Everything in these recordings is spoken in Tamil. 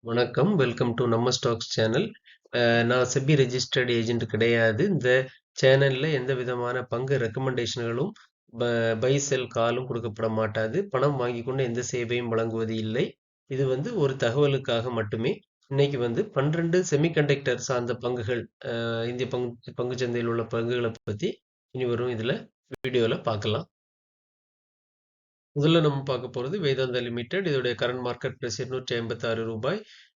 வணக்கம். வெல்கம் டூ நம்ம ஸ்டாக்ஸ் சேனல். நான் செபி ரெஜிஸ்டர்ட் ஏஜென்ட் கிடையாது. இந்த சேனல்ல எந்த விதமான பங்கு ரெக்கமெண்டேஷன்களும், பை, செல் காலும் கொடுக்கப்பட மாட்டாது. பணம் வாங்கிக் கொண்டு எந்த சேவையும் வழங்குவது இல்லை. இது ஒரு தகவலுக்காக மட்டுமே. இன்னைக்கு 12 செமிகண்டக்டர் சார்ந்த பங்குகள், இந்திய பங்குச் சந்தையில் உள்ள பங்குகளை பத்தி இனி வரும் இதுல வீடியோல பார்க்கலாம். முதல்ல நம்ம பார்க்க போறது வேதாந்தா லிமிடெட். இதோடைய கரண்ட் மார்க்கெட் பிரைஸ் 256 ரூபாய்.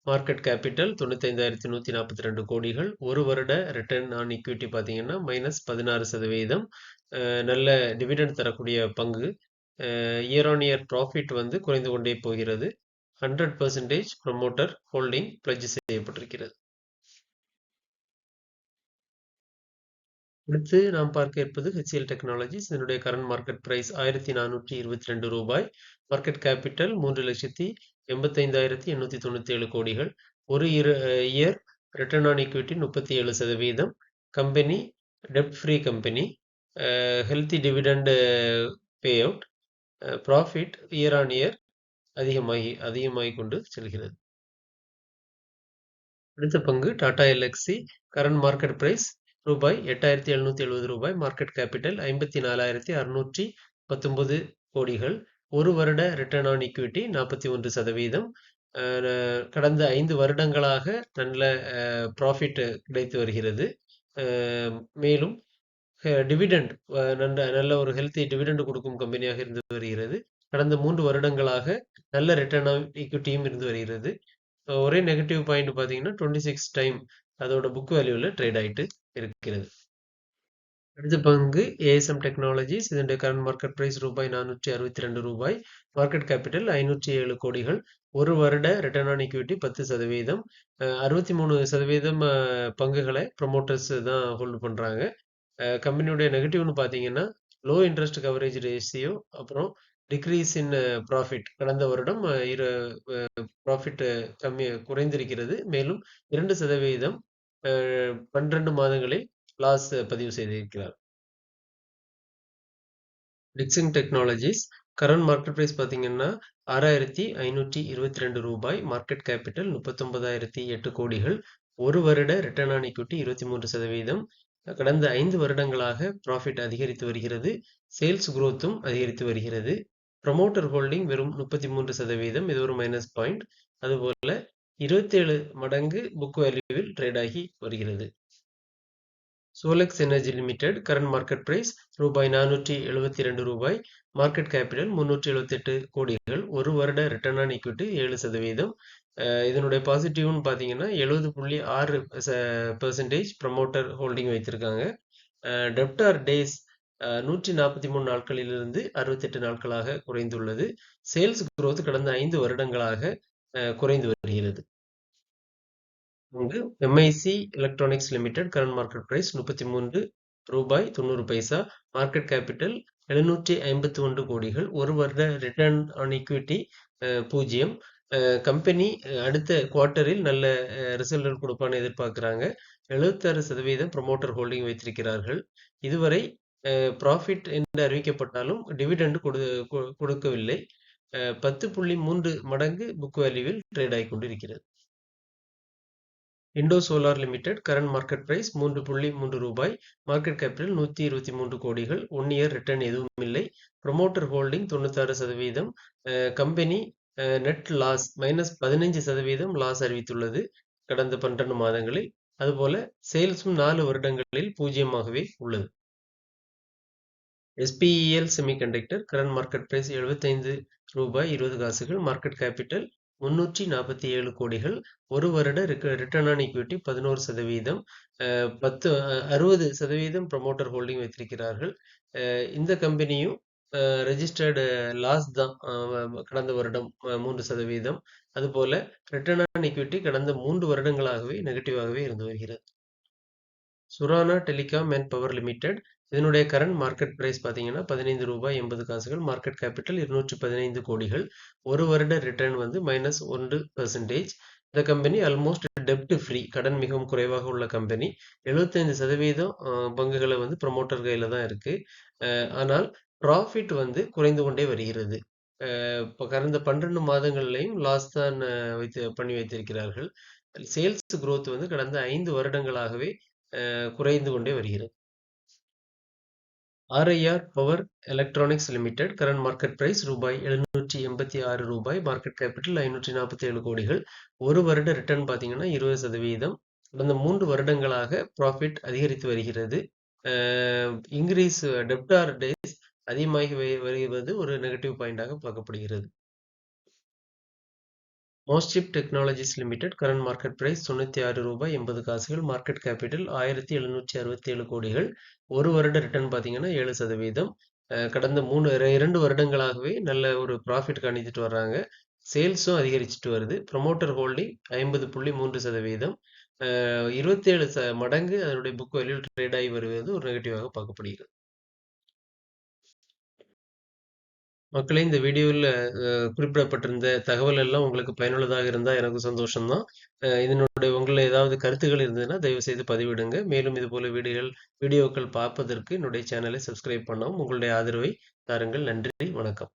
மார்க்கெட் கேபிட்டல் 95,142 கோடிகள். ஒரு வருட ரிட்டர்ன் ஆன் ஈக்விட்டி பார்த்தீங்கன்னா -16%. நல்ல டிவிடெண்ட் தரக்கூடிய பங்கு. இயர் ஆன் இயர் ப்ராஃபிட் குறைந்து கொண்டே போகிறது. 100% ப்ரமோட்டர் ஹோல்டிங் பிளட்ஜ் செய்யப்பட்டிருக்கிறது. அடுத்து நாம் பார்க்க இருப்பது HCL டெக்னாலஜிஸ். இதனுடைய கரண்ட் மார்க்கெட் பிரைஸ் 1,422 ரூபாய். மார்க்கெட் கேபிட்டல் 3,85,897 கோடிகள். ஒரு year return on equity 37%. Company டெப்ட் free company. Healthy dividend pay out. Profit year on year அதிகமாகி கொண்டு செல்கிறது. அடுத்த பங்கு Tata Elxsi. Current market price ரூபாய் 8,770 மார்க்கெட் கேபிட்டல் 54,619 கோடிகள். ஒரு வருட ரிட்டர்ன் ஆன் ஈக்விட்டி 41%. கடந்த 5 வருடங்களாக நல்ல ப்ராஃபிட் கிடைத்து வருகிறது. மேலும் டிவிடெண்ட் நல்ல ஒரு ஹெல்த்தி டிவிடெண்ட் கொடுக்கும் கம்பெனியாக இருந்து வருகிறது. கடந்த 3 வருடங்களாக நல்ல ரிட்டர்ன் ஆன் ஈக்விட்டியும் இருந்து வருகிறது. ஒரே நெகட்டிவ் பாயிண்ட் பார்த்தீங்கன்னா 26 டைம் அதோட புக் வேல்யூல ட்ரேட் ஆயிட்டு இருக்கிறது. அடுத்த பங்கு ஏஎஸ்எம் டெக்னாலஜிஸ். இதனுடைய கரண்ட் மார்க்கெட் பிரைஸ் ரூபாய் 462 ரூபாய். மார்க்கெட் கேபிட்டல் 507 கோடிகள். ஒரு வருட ரிட்டர்ன் ஆன் ஈக்விட்டி 10%. 63% பங்குகளை ப்ரொமோட்டர்ஸ் தான் ஹோல்டு பண்றாங்க. கம்பெனியுடைய நெகட்டிவ்னு பார்த்தீங்கன்னா லோ இன்ட்ரெஸ்ட் கவரேஜ் ரேஷியோ, அப்புறம் டிக்ரீஸ் இன் ப்ராஃபிட். கடந்த வருடம் ப்ராஃபிட் குறைந்திருக்கிறது. மேலும் 2% 12 மாதங்களில் லாஸ் பதிவு செய்திருக்கிறார். Dixon technologies current market price பார்த்தீங்கன்னா 6,522 ரூபாய். மார்க்கெட் கேபிட்டல் 39,008 கோடிகள். ஒரு வருட ரிட்டர்ன் ஆன் ஈக்விட்டி 23%. கடந்த 5 வருடங்களாக ப்ராஃபிட் அதிகரித்து வருகிறது. சேல்ஸ் குரோத்தும் அதிகரித்து வருகிறது. ப்ரமோட்டர் ஹோல்டிங் வெறும் 33%. இது ஒரு மைனஸ் பாயிண்ட். அதுபோல 27 மடங்கு புக் வேல்யூவில் ட்ரேட் ஆகி வருகிறது. Solex energy limited current market price ரூபாய் 472 ரூபாய். மார்க்கெட் கேபிட்டல் 378 கோடிகள். ஒரு வருட ரிட்டர்ன் ஆன் ஈக்விட்டி 7%. இதனுடைய பாசிட்டிவ்னு பார்த்தீங்கன்னா 70.6% ப்ரமோட்டர் ஹோல்டிங் வைத்திருக்காங்க. டெப்டார் டேஸ் 143 நாட்களிலிருந்து 68 நாட்களாக குறைந்துள்ளது. சேல்ஸ் குரோத் கடந்த 5 வருடங்களாக குறைந்து வருகிறது. MIC electronics limited current market price 33 ரூபாய் 90 பைசா. மார்க்கெட் கேபிட்டல் 751 கோடிகள். ஒரு வருட ரிட்டர்ன் ஆன் ஈக்விட்டி 0. கம்பெனி அடுத்த குவார்ட்டரில் நல்ல ரிசல்ட் கொடுப்பான்னு எதிர்பார்க்கிறாங்க. 76% ப்ரமோட்டர் ஹோல்டிங் வைத்திருக்கிறார்கள். இதுவரை ப்ராஃபிட் என்று அறிவிக்கப்பட்டாலும் டிவிடெண்ட் கொடுக்கவில்லை. 10.3 மடங்கு புக் வேல்யூவில் ட்ரேட் ஆகி கொண்டிருக்கிறது. Indo solar limited current market price 3.3 ரூபாய். மார்க்கெட் கேபிட்டல் 123 கோடிகள். 1 இயர் ரிட்டர்ன் எதுவும் இல்லை. Promoter holding 96%. Company net loss -15% loss அறிவித்துள்ளது கடந்த 12 மாதங்களில். அதுபோல சேல்ஸும் 4 வருடங்களில் 0 உள்ளது. எஸ்பிஇஎல் செமிகண்டக்டர் கரண்ட் மார்க்கெட் பிரைஸ் 75 ரூபாய் 20 காசுகள். மார்க்கெட் கேபிட்டல் 347 கோடிகள். ஒரு வருட return on equity 11%. 60% promoter holding வைத்திருக்கிறார்கள். இந்த கம்பெனியும் ரெஜிஸ்டர்டு லாஸ் தான் கடந்த வருடம் 3%. அதுபோல ரிட்டர்ன் ஆன் ஈக்விட்டி கடந்த 3 வருடங்களாகவே நெகட்டிவாகவே இருந்து வருகிறது. Surana telecom and power limited இதனுடைய கரண்ட் மார்க்கெட் பிரைஸ் பார்த்தீங்கன்னா 15 ரூபாய் 80 காசுகள். மார்க்கெட் கேபிட்டல் 215 கோடிகள். ஒரு வருட ரிட்டர்ன் -1%. இந்த கம்பெனி ஆல்மோஸ்ட் டெப்ட் ஃப்ரீ, கடன் மிகவும் குறைவாக உள்ள கம்பெனி. 75% பங்குகளை ப்ரமோட்டர் கையில தான் இருக்கு. ஆனால் ப்ராஃபிட் குறைந்து கொண்டே வருகிறது. இப்ப கடந்த 12 மாதங்கள்லயும் லாஸ் தான் பண்ணி வைத்திருக்கிறார்கள். சேல்ஸ் குரோத் வந்து கடந்த 5 வருடங்களாகவே குறைந்து கொண்டே வருகிறது. RIR power electronics limited current market price ரூபாய் 786 மார்க்கெட் கேபிட்டல் 547 கோடிகள். ஒரு வருட ரிட்டர்ன் பார்த்தீங்கன்னா 20%. கடந்த 3 வருடங்களாக ப்ராஃபிட் அதிகரித்து வருகிறது. இன்கிரீஸ் டெப்டார் டேஸ் அதிகமாகி வருவது ஒரு நெகட்டிவ் பாயிண்டாக பார்க்கப்படுகிறது. MosChip technologies limited current market price ரூ. 96.80 மார்க்கெட் கேபிட்டல் 1767 கோடிகள். ஒரு வருட ரிட்டர்ன் பார்த்தீங்கன்னா 7%. கடந்த 2 வருடங்களாகவே நல்ல ஒரு ப்ராஃபிட் காணிச்சிட்டு வர்றாங்க. சேல்ஸும் அதிகரிச்சுட்டு வருது. Promoter holding 50.3%. 27 மடங்கு அதனுடைய புக் வேல்யூ ட்ரேட் ஆகி வருவது ஒரு நெகட்டிவாக பார்க்கப்படுகிறது. மக்களே, இந்த வீடியோவில் குறிப்பிடப்பட்டிருந்த தகவல் எல்லாம் உங்களுக்கு பயனுள்ளதாக இருந்தா எனக்கு சந்தோஷம் தான். இதனுடைய உங்கள ஏதாவது கருத்துக்கள் இருந்ததுன்னா, தயவு செய்து பதிவிடுங்க. மேலும் இதுபோல வீடியோக்கள் பார்ப்பதற்கு என்னுடைய சேனலை சப்ஸ்கிரைப் பண்ணவும், உங்களுடைய ஆதரவை தாருங்கள். நன்றி, வணக்கம்.